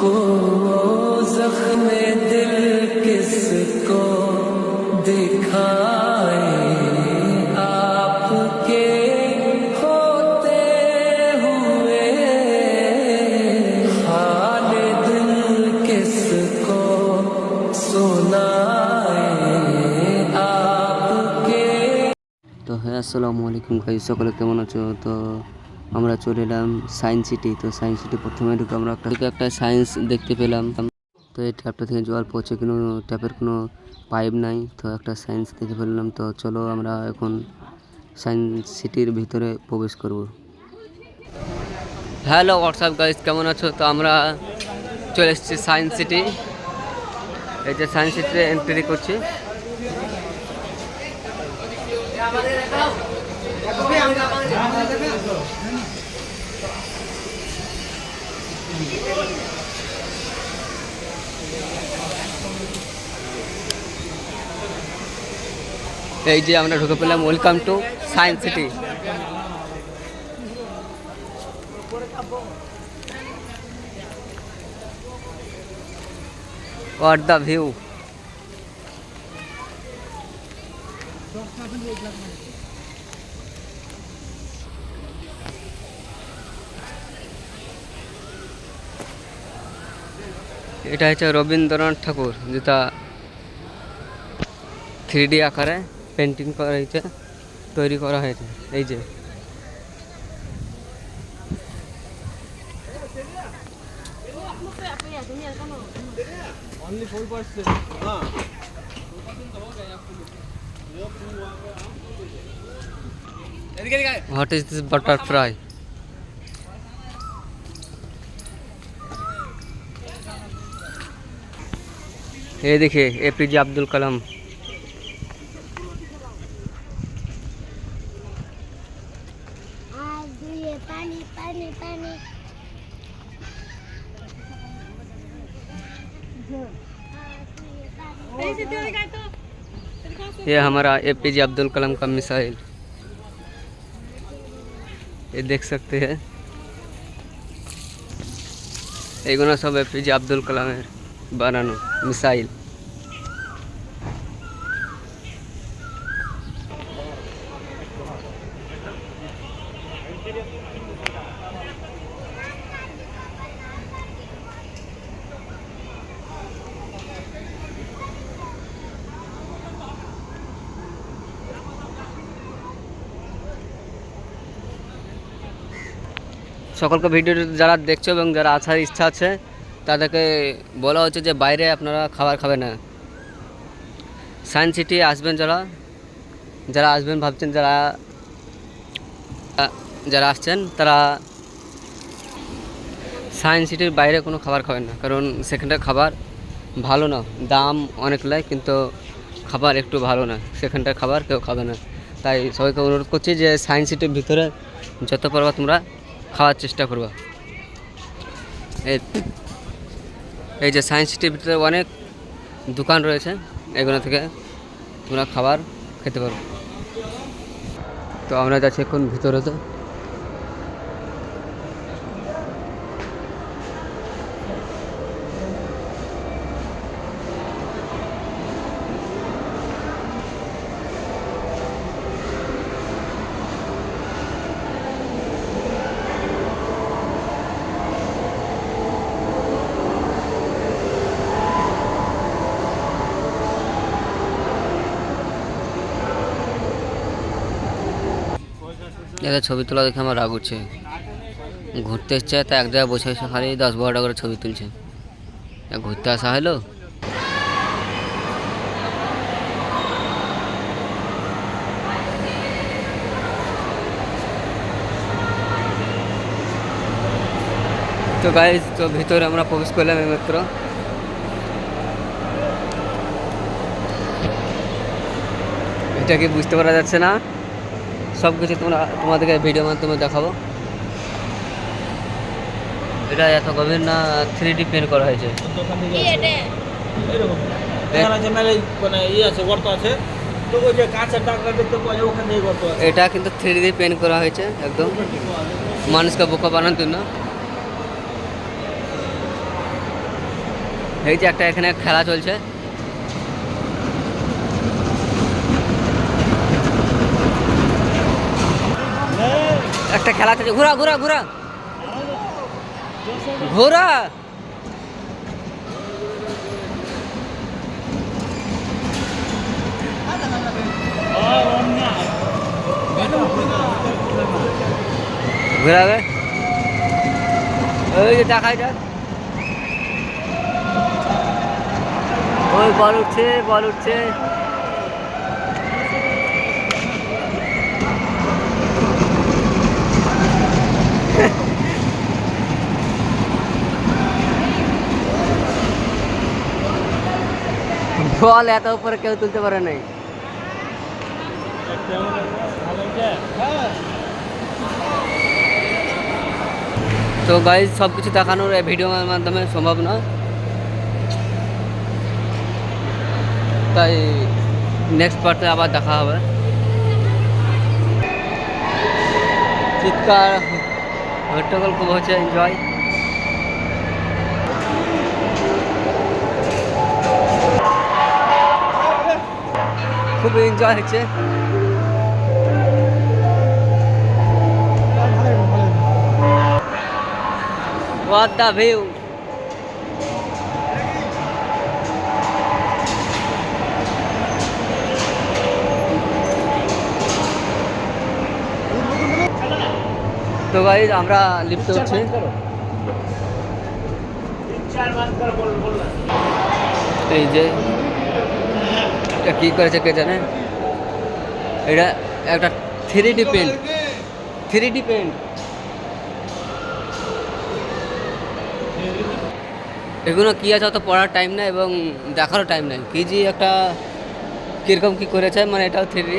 को जख्म दिल किसको दिखाए आपके होते हुए हाल दिल किसको सुनाए आपके। তো হ্যাঁ, আসসালামু আলাইকুম গাইস, সকলে কেমন আছো? তো আমরা চলে এলাম সায়েন্স সিটি। তো সায়েন্স সিটি প্রথমে ঢুকে আমরা একটা সায়েন্স দেখতে পেলাম। তো এই ট্যাপটা থেকে জল পড়ছে, কিন্তু ট্যাপের কোনো পাইপ নাই। তো একটা সায়েন্স দেখতে পেলাম। তো চলো আমরা এখন সায়েন্স সিটির ভিতরে প্রবেশ করব। হ্যালো হোয়াটসঅ্যাপ গাইস, কেমন আছো? তো আমরা চলে এসেছি সায়েন্স সিটি। এই যে সায়েন্স সিটিতে এন্ট্রি করছি। এই যে আমরা ঢুকে পেলাম, welcome to science city. What the view! এটা হচ্ছে রবীন্দ্রনাথ ঠাকুর, যেটা 3D আকারে পেন্টিং করা হয়েছে, তৈরি করা হয়েছে। এই যে হোয়াট ইজ দিস বাটারফ্লাই? ये देखिए APJ अब्दुल कलाम। ये हमारा APJ अब्दुल कलाम का मिसाइल, ये देख सकते हैं। एगुना सब APJ अब्दुल कलाम बनानो मिसाइल। সকলকে ভিডিও যারা দেখছো এবং যারা আসার ইচ্ছা আছে তাদেরকে বলা হচ্ছে যে বাইরে আপনারা খাবার খাবেন না। সায়েন্স সিটি আসবেন, যারা আসবেন ভাবছেন, যারা আসছেন তারা সায়েন্স সিটির বাইরে কোনো খাবার খাবেন না, কারণ সেখানটার খাবার ভালো না। দাম অনেক নেয়, কিন্তু খাবার একটু ভালো না। সেখানটার খাবার কেউ খাবে না। তাই সবাইকে অনুরোধ করছি যে সায়েন্স সিটির ভিতরে যত পারবা তোমরা খাওয়ার চেষ্টা করবা। এই যে সায়েন্স সিটির ভিতরে অনেক দোকান রয়েছে, এগুলো থেকে তোমরা খাবার খেতে পারো। তো আমরা যাচ্ছি এখন ভিতরেতে। এদের ছবি তোলা দেখে আমার রাগ উঠছে। ঘুরতে এসছে তা এক জায়গায় বসে বসে খালি 10-12টা করে ছবি তুলছে। ঘুরতে আসা হলো? তো গাইজ, তো ভিতরে আমরা প্রবেশ করলাম এইমাত্র। এটা কি বুঝতে পারা যাচ্ছে না? সব কিছু তোমাদেরকে ভিডিওর মাধ্যমে দেখাবো। এটা এত গভীর না, 3D পেন্ট করা হয়েছে। এটা কিন্তু 3D পেন্ট করা হয়েছে, একদম মানুষকে বোকা বানানোর জন্য। এই যে একটা এখানে খেলা চলছে, একটা খেলা চলছে, ঘোরা ঘোরা ঘোরা ঘোরা। ঘোরাবে ওই যে দেখাই যাক, ওই বল উঠছে বল উঠছে। বল এত উপরে কেউ তুলতে পারে নাই। তো গাইজ সব কিছু দেখানোর এই ভিডিওর মাধ্যমে সম্ভব না, তাই নেক্সট পার্টে আবার দেখা হবে। চিৎকার হট্টগোল খুব হচ্ছে, এনজয়। খুব এনজয় হচ্ছে। What the view! তো গাইজ আমরা লিফটে উঠছি। এই যে এটা কি করেছে কে জানে, এটা একটা 3D পেন্ট, 3D পেন্ট। এগুলো কী আছে অত পড়ার টাইম নেই এবং দেখারও টাইম নেই, কি যে একটা কীরকম কী করেছে, মানে এটাও 3D।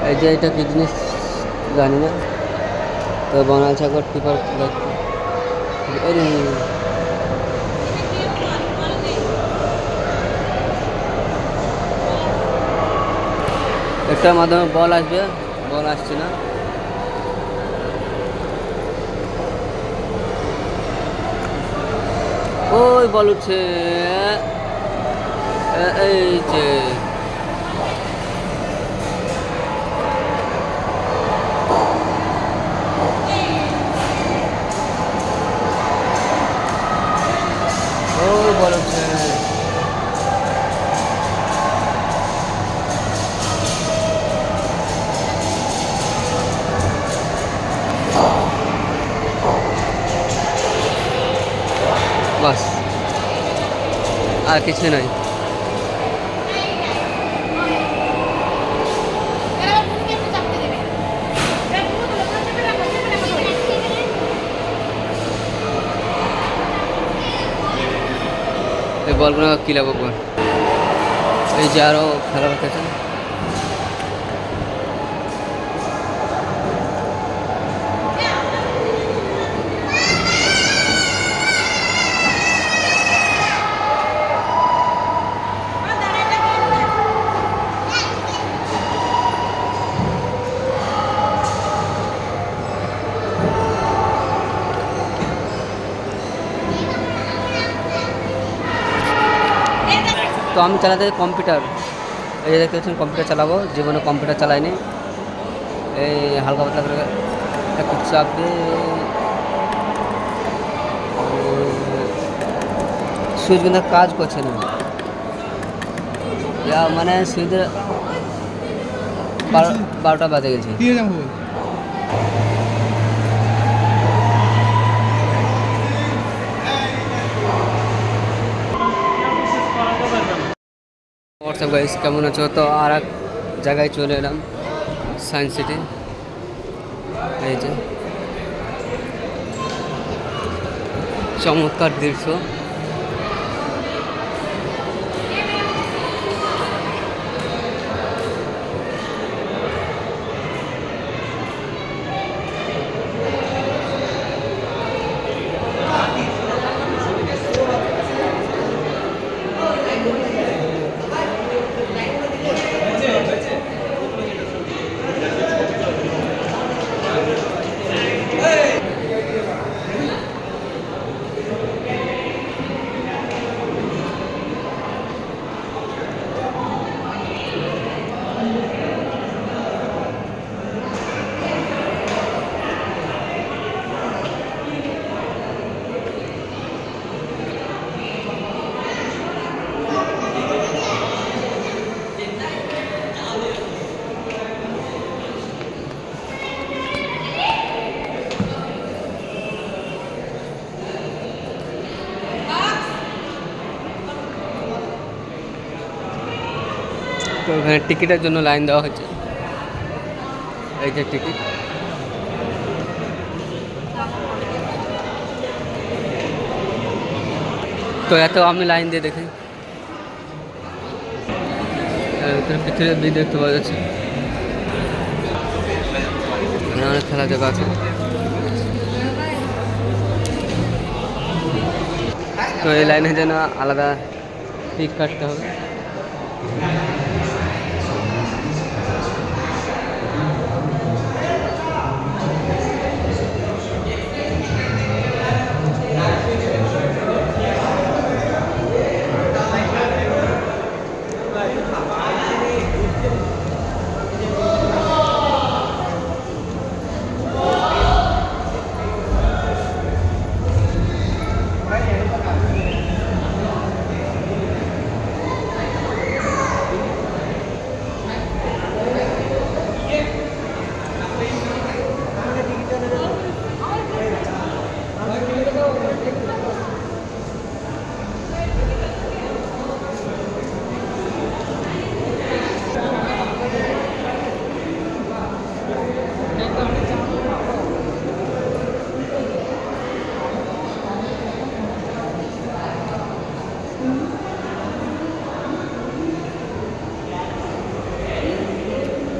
এই যে এটা কি জিনিস জানি না, তো বনাল সাগর টিপার একটার মাধ্যমে বল আসবে, বল আসছে না। ওই বল উঠছে, এই যে ওই বল উঠছে। বাস আর কিছু নাই। এই বলগুলো কী লাগবো, এই যে আরও খেলা করতেছে। তো আমি চালাতে কম্পিউটার, এই যে দেখতে পাচ্ছেন কম্পিউটার চালাবো, জীবনে কম্পিউটার চালাইনি। এই হালকা পাতলা করে একটু চাপ দিয়ে সুইচ কিন্তু কাজ করছে না, মানে সুইচের 12টা বাজে গেছে। হোয়াটসঅ্যাপ গাইস, কেমন আছো? তো আর এক জায়গায় চলে এলাম, সায়েন্স সিটি। এই যে চমৎকার দৃশ্য। তো ওখানে টিকিটের জন্য লাইন দেওয়া হচ্ছে, এই যে টিকিট। তো এত আমি লাইন দিয়ে দেখি, ভিতরে বি দেখতে পাওয়া যাচ্ছে, এখানে অনেক খেলা জায়গা আছে। তো এই লাইনের জন্য আলাদা টিকিট কাটতে হবে।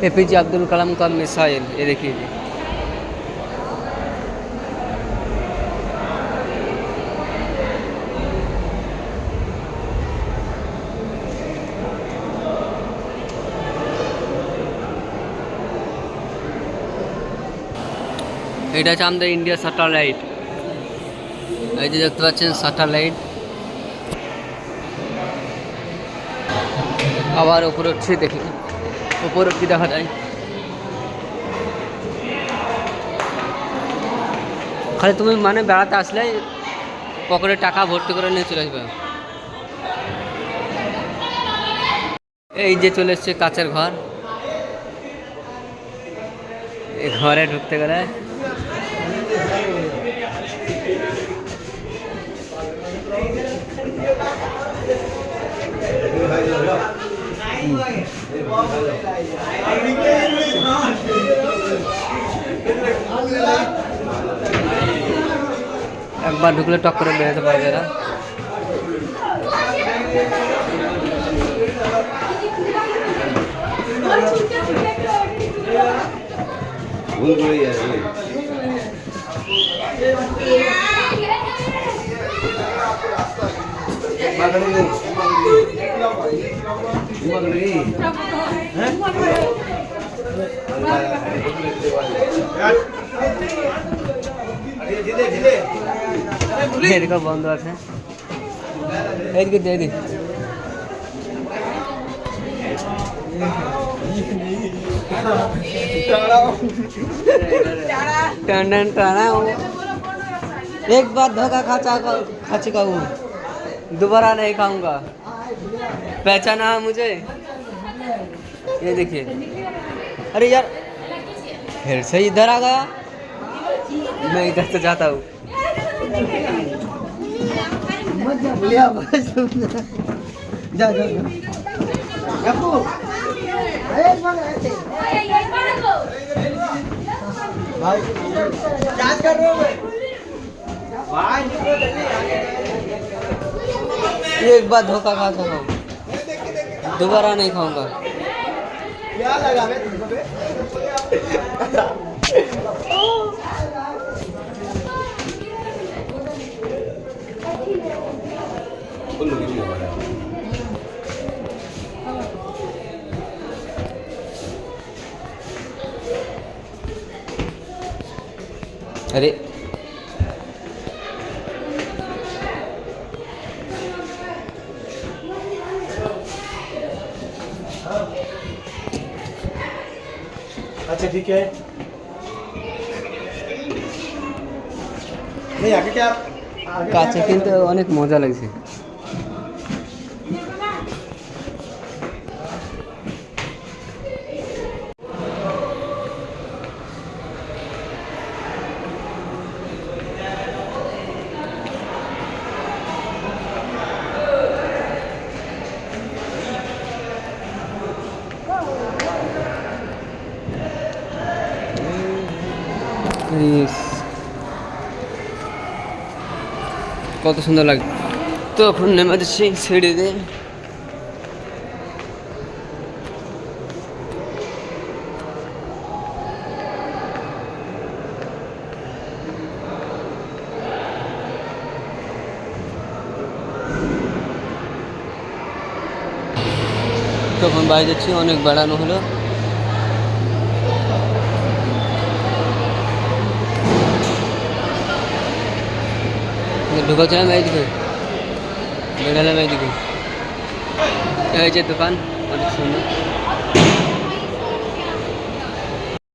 एपीजे अब्दुल कलाम का मिसाइल, ये देखिए এটা হচ্ছে আমাদের ইন্ডিয়া স্যাটেলাইট। এই যে দেখতে পাচ্ছেন স্যাটেলাইট, আবার উপরে উঠছে, দেখি উপরে কি দেখা যায়। খালি তুমি মানে বেড়াতে আসলে পকেটে টাকা ভর্তি করে নিয়ে চলে আসবে। এই যে চলে এসছে কাচের ঘর, এই ঘরে ঢুকতে গেলে একবার ঢুকলে টক করে বেরোতে পারবে না। এদিকে বন্ধ আছে, এইদিকে দিয়ে দিই। एक बार धोखा खा चुका हूँ, दोबारा नहीं खाऊंगा। पहचाना है मुझे, ये देखिए। अरे यार फिर से इधर आ गया, मैं इधर से जाता हूँ। भाई जांच कर रहे हो भाई, एक बार धोखा खा सका हूँ, दोबारा नहीं खाऊंगा। क्या लगा बे तुमको बे? अरे अच्छा ठीक है। नहीं आगे क्या आगे কাছে কিন্তু অনেক মজা লাগছে। ইস, কত সুন্দর লাগে। তো এখন নেমে যাচ্ছি সিঁড়ি দিয়ে। তখন বাইরে যাচ্ছি, অনেক বেড়ানো হলো। ঢুকাচ্ছিলাম এইদিকে, বেড়ালাম এইদিকে। এই যে দোকান অনেক সুন্দর।